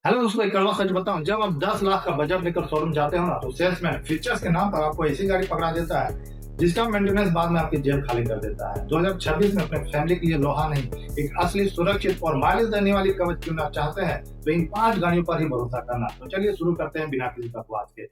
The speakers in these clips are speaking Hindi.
हेलो दोस्तों, एक कड़वा सच बताऊं। जब आप 10 लाख का बजट लेकर शोरूम जाते हो ना, तो सेल्समैन फीचर्स के नाम पर आपको ऐसी गाड़ी पकड़ा देता है जिसका मेंटेनेंस बाद में आपकी जेब खाली कर देता है। 2026 में अपने फैमिली के लिए लोहा नहीं, एक असली सुरक्षित और माइलेज देने वाली कवच चुनना चाहते हैं तो इन 5 गाड़ियों पर ही भरोसा करना। तो चलिए शुरू करते हैं बिना किसी बकवास के।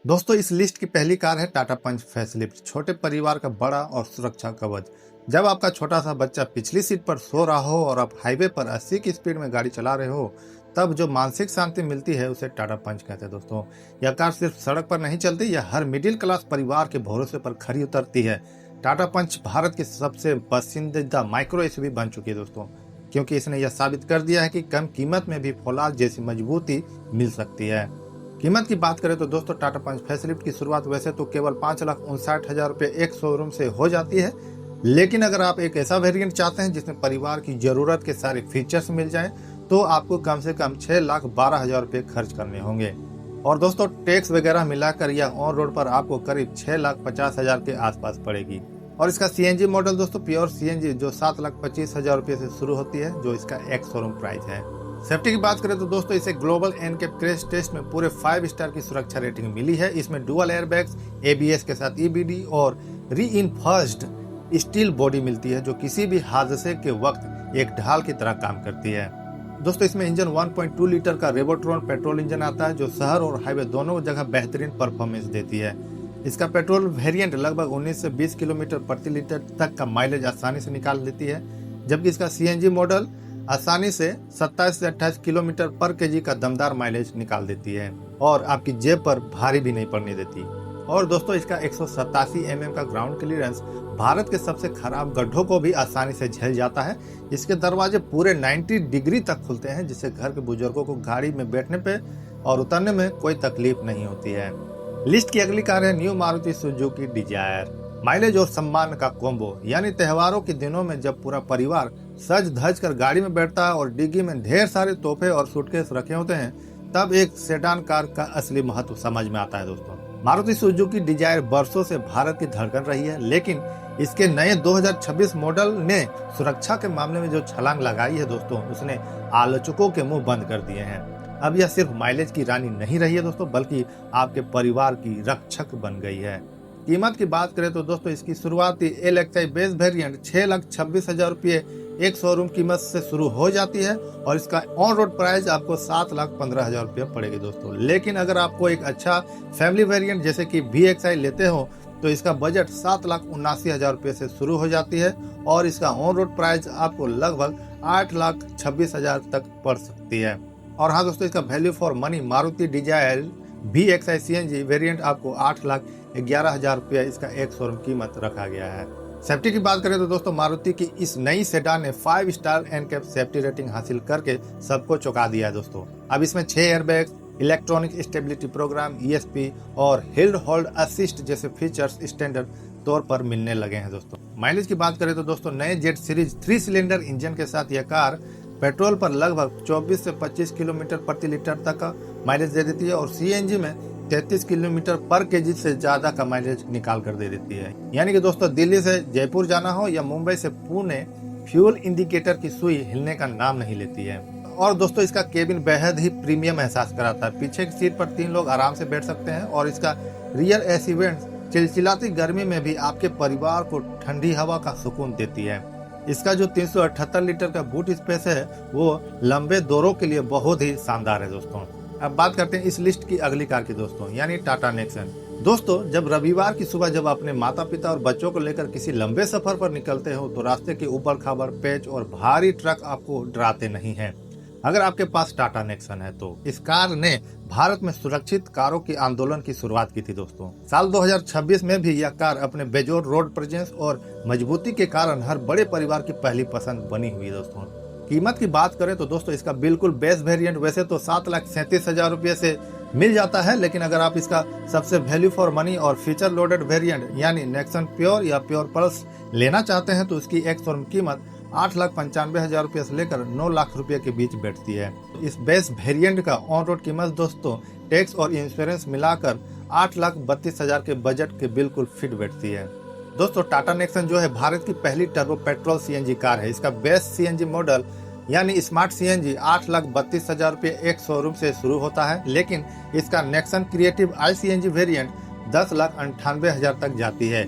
दोस्तों, इस लिस्ट की पहली कार है टाटा पंच फैसलिफ्ट। छोटे परिवार का बड़ा और सुरक्षा कवच। जब आपका छोटा सा बच्चा पिछली सीट पर सो रहा हो और आप हाईवे पर 80 की स्पीड में गाड़ी चला रहे हो, तब जो मानसिक शांति मिलती है उसे टाटा पंच कहते हैं। दोस्तों, यह कार सिर्फ सड़क पर नहीं चलती, यह हर मिडिल क्लास परिवार के भरोसे पर खरी उतरती है। टाटा पंच भारत की सबसे पसंदीदा माइक्रो एसयूवी बन चुकी है दोस्तों, क्योंकि इसने यह साबित कर दिया है कि कम कीमत में भी फौलाद जैसी मजबूती मिल सकती है। कीमत की बात करें तो दोस्तों, टाटा पंच फैसलिफ्ट की शुरुआत वैसे तो केवल 5,59,000 रुपये एक शोरूम से हो जाती है, लेकिन अगर आप एक ऐसा वेरिएंट चाहते हैं जिसमें परिवार की जरूरत के सारे फीचर्स मिल जाएं, तो आपको कम से कम 6,12,000 रुपये खर्च करने होंगे। और दोस्तों, टैक्स वगैरह मिलाकर यह ऑन रोड पर आपको करीब 6,50,000 के आसपास पड़ेगी। और इसका सीएनजी मॉडल दोस्तों, प्योर सीएनजी, जो 7,25,000 रुपये से शुरू होती है, जो इसका एक्स शोरूम प्राइस है। सेफ्टी की बात करें तो दोस्तों, इसे ग्लोबल एनकैप क्रैश टेस्ट में पूरे 5 स्टार की सुरक्षा रेटिंग मिली है। इसमें डुअल एयरबैग्स, एबीएस के साथ ईबीडी और रीइंफोर्स्ड स्टील बॉडी मिलती है, जो किसी भी हादसे के वक्त एक ढाल की तरह काम करती है। दोस्तों, इसमें इंजन 1.2 लीटर का रेवोट्रॉन पेट्रोल इंजन आता है, जो शहर और हाईवे दोनों जगह बेहतरीन परफॉर्मेंस देती है। इसका पेट्रोल वेरिएंट लगभग 19 से 20 किलोमीटर प्रति लीटर तक का माइलेज आसानी से निकाल लेती है, जबकि इसका सीएनजी मॉडल आसानी से 27 से 28 किलोमीटर पर केजी का दमदार माइलेज निकाल देती है और आपकी जेब पर भारी भी नहीं पड़ने देती। और दोस्तों, इसका 187 mm का ग्राउंड क्लियरेंस भारत के सबसे खराब गड्ढों को भी आसानी से झेल जाता है। इसके दरवाजे पूरे 90 डिग्री तक खुलते हैं, जिससे घर के बुजुर्गों को गाड़ी में बैठने पे और उतरने में कोई तकलीफ नहीं होती है। लिस्ट की अगली कार है new Maruti Suzuki Dzire. Mileage और सम्मान का कॉम्बो, यानी त्योहारों के दिनों में जब पूरा परिवार सज धज कर गाड़ी में बैठता है और डिग्गी में ढेर सारे तोहफे और सूटकेस रखे होते हैं, तब एक सेडान कार का असली महत्व समझ में आता है। दोस्तों, मारुति सुजुकी डिजायर बरसों से भारत की धड़कन रही है, लेकिन इसके नए 2026 मॉडल ने सुरक्षा के मामले में जो छलांग लगाई है दोस्तों, उसने आलोचकों के मुंह बंद कर दिए हैं। अब यह सिर्फ माइलेज की रानी नहीं रही है दोस्तों, बल्कि आपके परिवार की रक्षक बन गई है। कीमत की बात करें तो दोस्तों, इसकी शुरुआती LXi बेस वेरिएंट 6,26,000 रुपये एक शोरूम कीमत से शुरू हो जाती है और इसका ऑन रोड प्राइस आपको 7,15,000 रुपये पड़ेगी दोस्तों। लेकिन अगर आपको एक अच्छा फैमिली वेरिएंट जैसे कि VXi लेते हो, तो इसका बजट 7,79,000 रुपये से शुरू हो जाती है और इसका ऑन रोड प्राइस आपको लगभग 8,26,000 तक पड़ सकती है। और हाँ दोस्तों, इसका value for money Maruti Dzire VXi CNG variant आपको 8,11,000 रुपये इसका एक शोरूम कीमत रखा गया है। सेफ्टी की बात करें तो दोस्तों, मारुति की इस नई सेडान ने 5 स्टार एनकैप सेफ्टी रेटिंग हासिल करके सबको चौंका दिया है दोस्तों। अब इसमें 6 airbags, electronic stability program ESP और हिल होल्ड असिस्ट जैसे फीचर्स स्टैंडर्ड तौर पर मिलने लगे हैं दोस्तों। माइलेज की बात करें तो दोस्तों, नए जेट सीरीज 3 सिलेंडर इंजन के साथ यह कार पेट्रोल पर लगभग 24 से 25 किलोमीटर प्रति लीटर तक का माइलेज दे देती है और CNG में 33 किलोमीटर पर केजी से ज्यादा का माइलेज निकाल कर दे देती है। यानी कि दोस्तों, दिल्ली से जयपुर जाना हो या मुंबई से पुणे, फ्यूल इंडिकेटर की सुई हिलने का नाम नहीं लेती है। और दोस्तों, इसका केबिन बेहद ही प्रीमियम एहसास कराता है। पीछे की सीट पर 3 लोग आराम से बैठ सकते हैं और इसका रियर एसी वेंट चिलचिलाती गर्मी में भी आपके परिवार को ठंडी हवा का सुकून देती है। इसका जो 378 लीटर का बूट स्पेस है, वो लंबे दौरों के लिए बहुत ही शानदार है दोस्तों। अब बात करते हैं इस लिस्ट की अगली कार की दोस्तों, यानी टाटा नेक्सन। दोस्तों, जब रविवार की सुबह जब अपने माता पिता और बच्चों को लेकर किसी लंबे सफर पर निकलते हो, तो रास्ते के ऊबड़ खाबड़, पेच और भारी ट्रक आपको डराते नहीं हैं। अगर आपके पास टाटा नेक्सन है, तो इस कार ने भारत में सुरक्षित कारों की आंदोलन की शुरुआत की थी दोस्तों। साल 2026 में भी यह कार अपने बेजोड़ रोड प्रेजेंस और मजबूती के कारण हर बड़े परिवार की पहली पसंद बनी हुई है दोस्तों। कीमत की बात करें तो दोस्तों, इसका बिल्कुल बेस वेरिएंट वैसे तो 7,37,000 रुपये से मिल जाता है, लेकिन अगर आप इसका सबसे वैल्यू फॉर मनी और फीचर लोडेड वेरिएंट यानी नेक्सन प्योर या प्योर पल्स लेना चाहते हैं, तो इसकी एक शोरूम कीमत 8,95,000 रुपये से लेकर 9 लाख रुपये के बीच बैठती है। इस बेस वेरिएंट का ऑन रोड कीमत दोस्तों, टैक्स और इंश्योरेंस मिलाकर 8,32,000 के बजट के बिल्कुल फिट बैठती है। दोस्तों, टाटा नेक्सन जो है भारत की पहली टर्बो पेट्रोल CNG कार है। इसका बेस CNG मॉडल यानी स्मार्ट सीएनजी 8,32,000 रुपये एक शोरूम से शुरू होता है, लेकिन इसका Nexon creative I CNG variant 10,98,000 तक जाती है।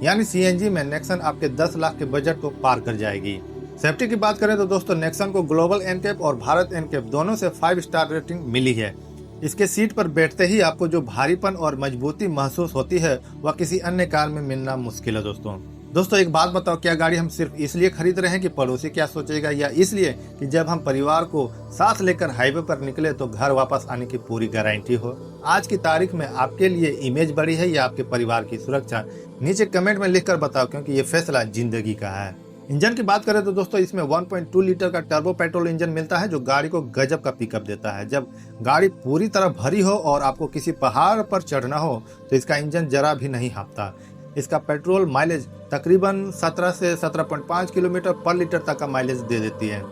यानी सीएनजी में नेक्सन आपके 10 लाख के बजट को पार कर जाएगी। सेफ्टी की बात करें तो दोस्तों नेक्सन को ग्लोबल एनकैप और भारत एनकैप दोनों से 5 स्टार रेटिंग मिली है। इसके सीट पर बैठते ही आपको जो भारीपन और मजबूती महसूस होती है वह किसी अन्य कार में मिलना मुश्किल है। दोस्तों एक बात बताओ, क्या गाड़ी हम सिर्फ इसलिए खरीद रहे हैं कि पड़ोसी क्या सोचेगा, या इसलिए कि जब हम परिवार को साथ लेकर हाईवे पर निकले तो घर वापस आने की पूरी गारंटी हो? आज की तारीख में आपके लिए इमेज बड़ी है या आपके परिवार की सुरक्षा? नीचे कमेंट में लिखकर बताओ, क्योंकि ये फैसला जिंदगी का है। इंजन की बात करें तो दोस्तों इसमें 1.2 लीटर का टर्बो पेट्रोल इंजन मिलता है, जो गाड़ी को गजब का पिकअप देता है। जब गाड़ी पूरी तरह भरी हो और आपको किसी पहाड़ पर चढ़ना हो तो इसका इंजन जरा भी नहीं हाँफता। इसका पेट्रोल माइलेज तकरीबन 17 से 17.5 किलोमीटर पर लीटर तक का माइलेज दे देती है।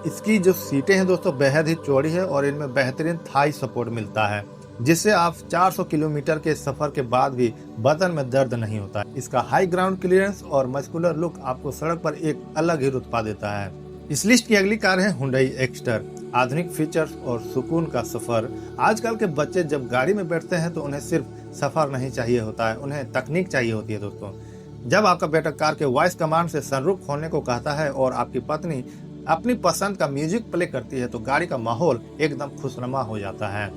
इसकी जो सीटें हैं दोस्तों बेहद ही चौड़ी है और इनमें बेहतरीन थाई सपोर्ट मिलता है, जिससे आप 400 किलोमीटर के सफर के बाद भी बदन में दर्द नहीं होता। इसका हाई ग्राउंड क्लियरेंस और मस्कुलर लुक आपको सड़क पर एक अलग ही रुतबा देता है। इस लिस्ट की अगली कार है हुंडई एक्स्टर। आधुनिक फीचर्स और सुकून का सफर। आजकल के बच्चे जब गाड़ी में बैठते हैं तो उन्हें सिर्फ सफर नहीं चाहिए होता है, उन्हें तकनीक चाहिए होती है। दोस्तों जब आपका बेटा कार के वॉइस कमांड से सनरूफ खोलने को कहता है और आपकी पत्नी अपनी पसंद का म्यूजिक प्ले करती है तो गाड़ी का माहौल एकदम खुशनुमा हो जाता है।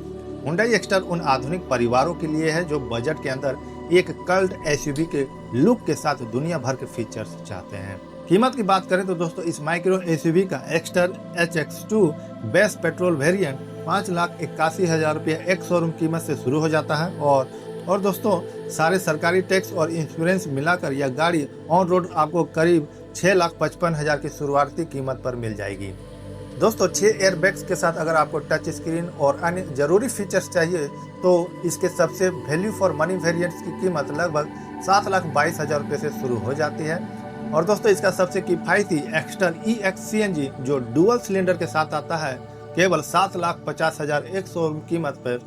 हुंडई एक्स्टर उन आधुनिक परिवारों के लिए है जो बजट के अंदर एक कल्ट एसयूवी के लुक के साथ दुनिया भर के फीचर्स चाहते हैं। कीमत की बात करें तो दोस्तों इस माइक्रो एसयूवी का Exter HX2 base petrol variant 5,81,000 रुपये एक शोरूम कीमत से शुरू हो जाता है और दोस्तों सारे सरकारी टैक्स और इंश्योरेंस मिलाकर यह गाड़ी ऑन रोड आपको करीब 6,55,000 की शुरुआती कीमत पर मिल जाएगी। दोस्तों 6 एयरबैग्स के साथ अगर आपको टच स्क्रीन और अन्य जरूरी फीचर्स चाहिए तो इसके सबसे वैल्यू फॉर मनी वेरिएंट्स की कीमत लगभग 7,22,000 रुपये से शुरू हो जाती है। और दोस्तों इसका सबसे किफायती एक्स्टर EX CNG जो डुअल सिलेंडर के साथ आता है केवल 7,50,000 एक शोरूम कीमत पर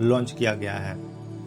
लॉन्च किया गया है।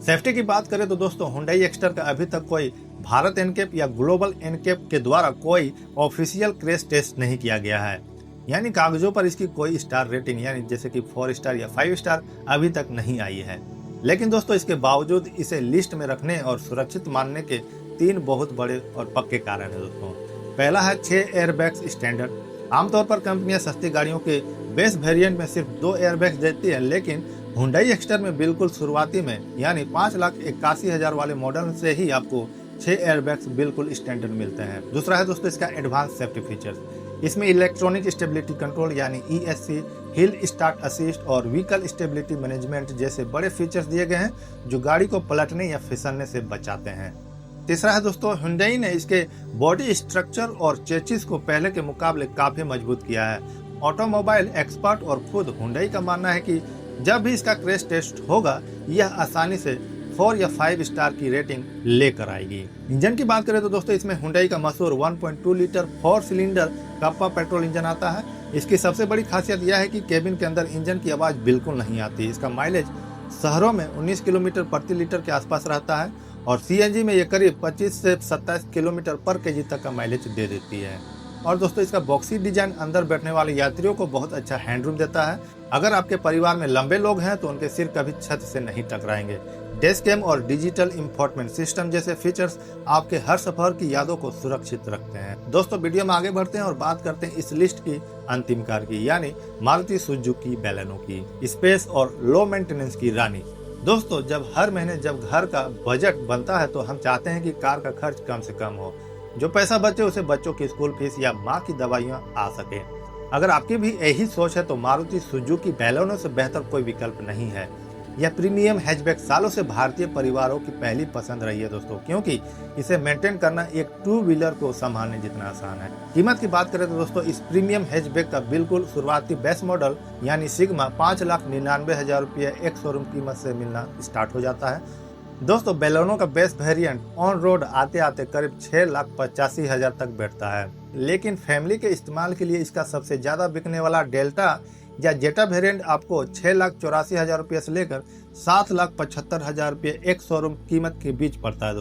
सेफ्टी की बात करें तो दोस्तों हुंडई एक्स्टर का अभी तक कोई भारत एनकैप या ग्लोबल एनकैप के द्वारा कोई ऑफिशियल क्रैश टेस्ट नहीं किया गया है, यानी कागजों पर इसकी कोई स्टार रेटिंग यानी जैसे कि 4 स्टार या 5 स्टार अभी तक नहीं आई है। लेकिन दोस्तों इसके बावजूद इसे लिस्ट में रखने और सुरक्षित मानने के 3 बहुत बड़े और पक्के कारण है दोस्तों। पहला है 6 एयरबैग्स स्टैंडर्ड। आमतौर पर कंपनियां सस्ती गाड़ियों के बेस वेरिएंट में सिर्फ 2 एयरबैग्स देती है, लेकिन हुंडई एक्स्टर में बिल्कुल शुरुआती में यानी 5,81,000 वाले मॉडल से ही आपको 6 एयरबैग्स बिल्कुल स्टैंडर्ड मिलते हैं। दूसरा है दोस्तों इसका एडवांस सेफ्टी फीचर्स। इसमें इलेक्ट्रॉनिक स्टेबिलिटी कंट्रोल यानी ESC, हिल स्टार्ट असिस्ट और व्हीकल स्टेबिलिटी मैनेजमेंट जैसे बड़े फीचर्स दिए गए हैं जो गाड़ी को पलटने या फिसलने से बचाते हैं। तीसरा है दोस्तों हुंडई ने इसके बॉडी स्ट्रक्चर और चेसिस को पहले के मुकाबले काफी मजबूत किया है। ऑटोमोबाइल एक्सपर्ट और खुद हुंडई का मानना है कि जब भी इसका क्रैश टेस्ट होगा यह आसानी से 4 या 5 स्टार की रेटिंग लेकर आएगी। इंजन की बात करें तो दोस्तों इसमें हुंडई का मशहूर 1.2 litre 4 cylinder kappa petrol engine आता है। इसकी सबसे बड़ी खासियत यह है कि केबिन के अंदर इंजन की आवाज बिल्कुल नहीं आती। इसका माइलेज शहरों में 19 किलोमीटर प्रति लीटर के आसपास रहता है और CNG में ये करीब 25 से 27 किलोमीटर पर केजी तक का माइलेज दे देती है। और दोस्तों इसका बॉक्सी डिजाइन अंदर बैठने वाले यात्रियों को बहुत अच्छा हैंडरूम देता है। अगर आपके परिवार में लंबे लोग हैं तो उनके सिर कभी छत से नहीं टकराएंगे। डैश कैम और डिजिटल इंफोटेनमेंट सिस्टम जैसे फीचर्स आपके हर सफर की यादों को सुरक्षित रखते हैं। दोस्तों वीडियो में आगे बढ़ते हैं और बात करते हैं इस लिस्ट की अंतिम कार की, यानी मारुति सुजुकी बैलेनो की, स्पेस और लो मेंटेनेंस की रानी। दोस्तों जब हर महीने जब घर का बजट बनता है तो हम चाहते हैं कि कार का खर्च कम से कम हो, जो पैसा बचे उसे बच्चों की स्कूल फीस या माँ की दवाइयाँ आ सके। अगर आपकी भी यही सोच है तो मारुति सुजुकी बैलेनो से बेहतर कोई विकल्प नहीं है। यह प्रीमियम हैचबैक सालों से भारतीय परिवारों की पहली पसंद रही है दोस्तों, क्योंकि इसे मेंटेन करना एक 2 व्हीलर को संभालने जितना आसान है। कीमत की बात करें तो दोस्तों इस प्रीमियम हैचबैक का बिल्कुल शुरुआती बेस मॉडल यानी सिग्मा 5,99,000 रुपये एक शोरूम कीमत से मिलना स्टार्ट हो जाता है। दोस्तों बैलेनो का बेस वेरिएंट ऑन रोड आते आते करीब 6,85,000 तक बैठता है, लेकिन फैमिली के इस्तेमाल के लिए इसका सबसे ज्यादा बिकने वाला डेल्टा या जेटा वेरिएंट आपको 6,84,000 रुपये से लेकर 7,75,000 रुपये एक शोरूम कीमत के बीच पड़ता है।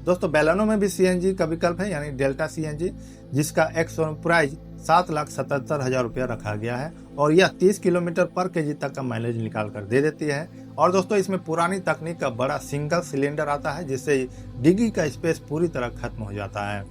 दोस्तों बैलेनो में भी CNG का विकल्प है यानी डेल्टा CNG, जिसका एक शोरूम प्राइस 7,77,000 रुपया रखा गया है और यह 30 किलोमीटर पर केजी तक का माइलेज निकाल कर दे देती है। और दोस्तों इसमें पुरानी तकनीक का बड़ा सिंगल सिलेंडर आता है जिससे डिग्गी का स्पेस पूरी तरह खत्म हो जाता है।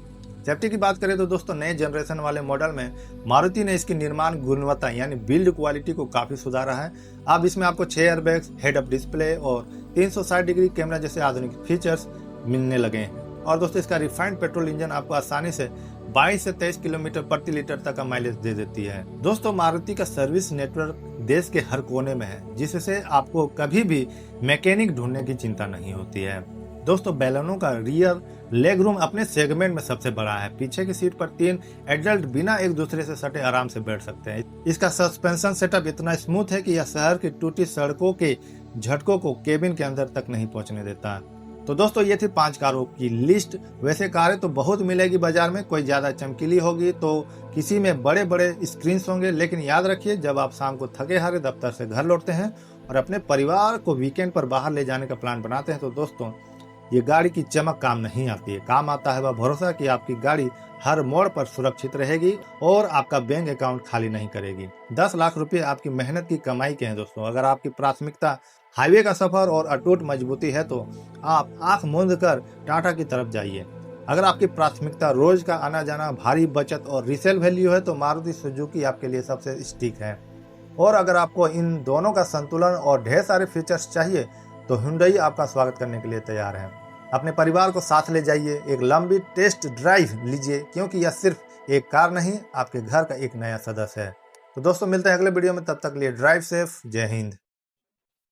सेफ्टी की बात करें तो दोस्तों नए जनरेशन वाले मॉडल में मारुति ने इसकी निर्माण गुणवत्ता यानी बिल्ड क्वालिटी को काफी सुधारा है। अब इसमें आपको 6 एयरबैग्स, हेड अप डिस्प्ले और 360 डिग्री कैमरा जैसे आधुनिक फीचर्स मिलने लगे हैं। और दोस्तों इसका रिफाइंड पेट्रोल इंजन आपको आसानी से 22 से 23 किलोमीटर प्रति लीटर तक का माइलेज दे देती है। दोस्तों मारुति का सर्विस नेटवर्क देश के हर कोने में है जिससे आपको कभी भी मैकेनिक ढूंढने की चिंता नहीं होती है। दोस्तों बैलेनो का रियर लेग रूम अपने सेगमेंट में सबसे बड़ा है। पीछे की सीट पर 3 एडल्ट बिना एक दूसरे से सटे आराम से बैठ सकते हैं। इसका सस्पेंशन सेटअप इतना स्मूथ है कि यह शहर की टूटी सड़कों के झटकों को केबिन के अंदर तक नहीं पहुंचने देता। तो दोस्तों ये थी 5 कारों की लिस्ट। वैसे कारें तो बहुत मिलेगी बाजार में, कोई ज्यादा चमकीली होगी तो किसी में बड़े बड़े स्क्रीन होंगे, लेकिन याद रखिए जब आप शाम को थके हारे दफ्तर से घर लौटते हैं और अपने परिवार को वीकेंड पर बाहर ले जाने का प्लान बनाते हैं तो दोस्तों ये गाड़ी की चमक काम नहीं आती है। काम आता है वह भरोसा कि आपकी गाड़ी हर मोड़ पर सुरक्षित रहेगी और आपका बैंक अकाउंट खाली नहीं करेगी। 10 लाख रुपए आपकी मेहनत की कमाई के हैं दोस्तों। अगर आपकी प्राथमिकता हाईवे का सफर और अटूट मजबूती है तो आप आंख मूंद कर टाटा की तरफ जाइए। अगर आपकी प्राथमिकता रोज का आना जाना, भारी बचत और रीसेल वैल्यू है तो मारुति सुजुकी आपके लिए सबसे स्टिक है। और अगर आपको इन दोनों का संतुलन और ढेर सारे फीचर्स चाहिए तो हुंडई आपका स्वागत करने के लिए तैयार है। अपने परिवार को साथ ले जाइए, एक लंबी टेस्ट ड्राइव लीजिए क्योंकि यह सिर्फ एक कार नहीं आपके घर का एक नया सदस्य है। तो दोस्तों मिलते हैं अगले वीडियो में, तब तक लिए ड्राइव सेफ। जय हिंद।